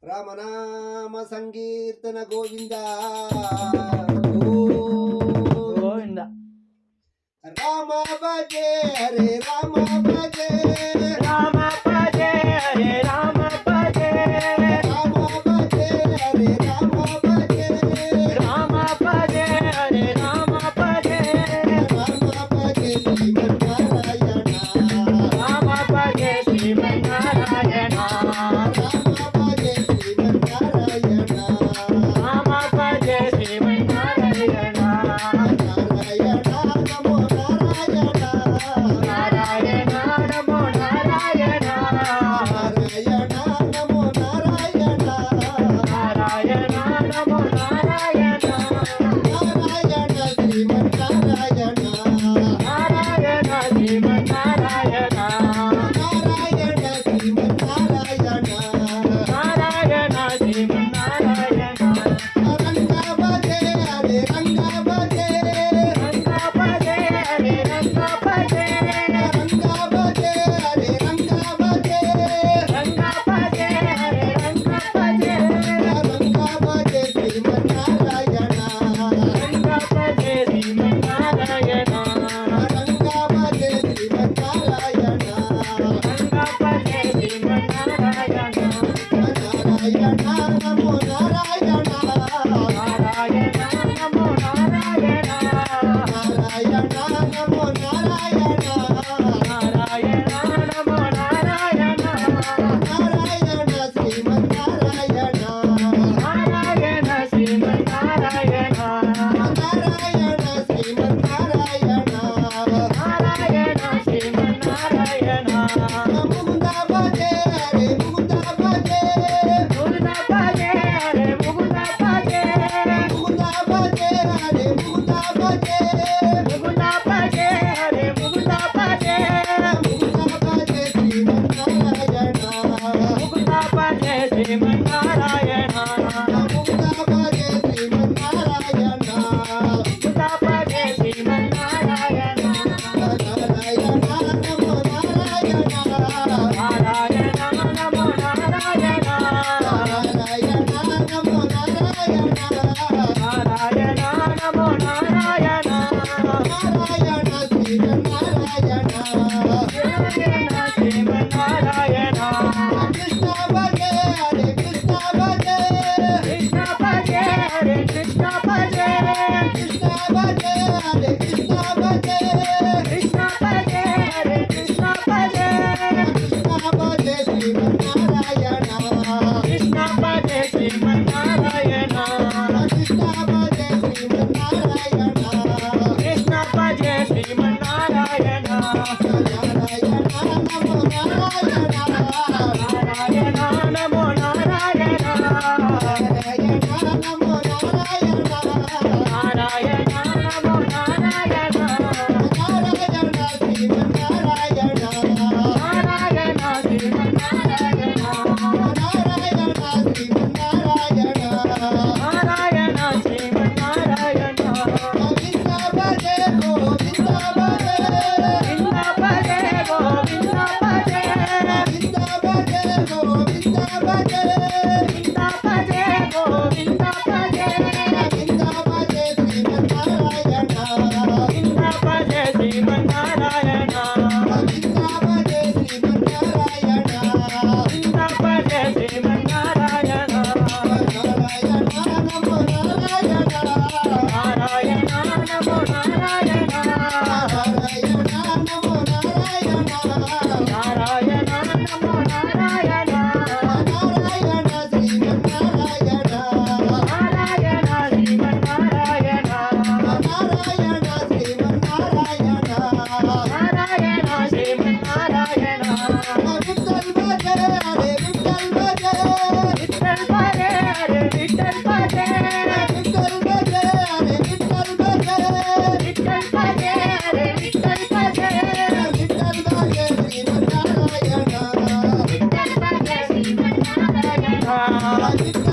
రామనామ సంకీర్తన గోవింద గోవింద. రామ భజే హరే రామ భజే రామ భజే హరే రామ భజే రామ భజే హరే రామ భజే రామ భజే హరే రామ భజే రామ భజే శ్రీమన్నారాయణ రామ భజే శ్రీమన్నారాయణ రామ భజే శ్రీమన్నారాయణ రామ భజే శ్రీమన్నారాయణ నారాయణ నమో నారాయణ నారాయణ నమో నారాయణ నారాయణ నమో నారాయణ నారాయణ నమో నారాయణ నారాయణ శ్రీమన్నారాయణ నారాయణ శ్రీమన్నారాయణ నారాయణ శ్రీమన్నారాయణ నారాయణ శ్రీమన్నారాయణ రంగ భజే హరే రంగ భజే రంగ భజే హరే రంగ భజే రంగ భజే హరే రంగ భజే రంగ భజే హరే రంగ భజే రంగ భజే శ్రీమన్నారాయణ రంగ భజే శ్రీమన్నారాయణ రంగ భజే శ్రీమన్నారాయణ రంగ భజే శ్రీమన్నారాయణ నారాయణ నమో నారాయణ నారాయణ నమో నారాయణ నారాయణ నమో నారాయణ నారాయణ నమో నారాయణ నారాయణ శ్రీమన్నారాయణ నారాయణ శ్రీమన్నారాయణ నారాయణ శ్రీమన్నారాయణ నారాయణ శ్రీమన్నారాయణ ముకుంద భజే హరే ముకుంద భజే ముకుంద భజే హరే ముకుంద భజే ముకుంద భజే హరే ముకుంద భజే ముకుంద భజే హరే ముకుంద భజే ముకుంద భజే శ్రీమన్నారాయణ ముకుంద భజే శ్రీమన్నారాయణ ముకుంద భజే శ్రీమన్నారాయణ ముకుంద భజే శ్రీమన్నారాయణ నారాయణ నమో నారాయణ నారాయణ నమో నారాయణ నారాయణ నమో నారాయణ నారాయణ నమో నారాయణ నారాయణ శ్రీమన్నారాయణ నారాయణ శ్రీమన్నారాయణ కృష్ణ భజే హరే కృష్ణ భజే కృష్ణ భజే హరే కృష్ణ భజే కృష్ణ భజే హరే కృష్ణ భజే కృష్ణ భజే హరే కృష్ణ భజే కృష్ణ భజే శ్రీమన్నారాయణ కృష్ణ భజే శ్రీమన్నారాయణ కృష్ణ భజే శ్రీమన్నారాయణ కృష్ణ భజే శ్రీమన్నారాయణ నారాయణ నమో నారాయణ నారాయణ నమో నారాయణ నారాయణ నమో నారాయణ నారాయణ నమో నారాయణ నారాయణ శ్రీమన్నారాయణ నారాయణ శ్రీమన్నారాయణ నారాయణ శ్రీమన్నారాయణ నారాయణ శ్రీమన్నారాయణ గోవింద భజే గోవింద భజే వింద భజే గోవింద భజే గోవింద భజే గోవింద భజే వింద భజే గోవింద భజే గోవింద భజే శ్రీమన్నారాయణ వింద భజే శ్రీమన్నారాయణ గోవింద భజే శ్రీమన్నారాయణ వింద భజే శ్రీమన్నారాయణ నారాయణ నమో నారాయణ నారాయణ నమో నారాయణ నారాయణ నమో నారాయణ నారాయణ నమో నారాయణ నారాయణ శ్రీమన్నారాయణ నారాయణ శ్రీమన్నారాయణ నారాయణ శ్రీమన్నారాయణ నారాయణ శ్రీమన్నారాయణ విఠల్ భజే హరే విఠల్ భజే విఠల్ భజే హరే విఠల్ భజే విఠల్ భజే హరే విఠల్ భజే విఠల్ భజే హరే విఠల్ భజే విఠల్ భజే శ్రీమన్నారాయణ విఠల్ భజే శ్రీమన్నారాయణ విఠల్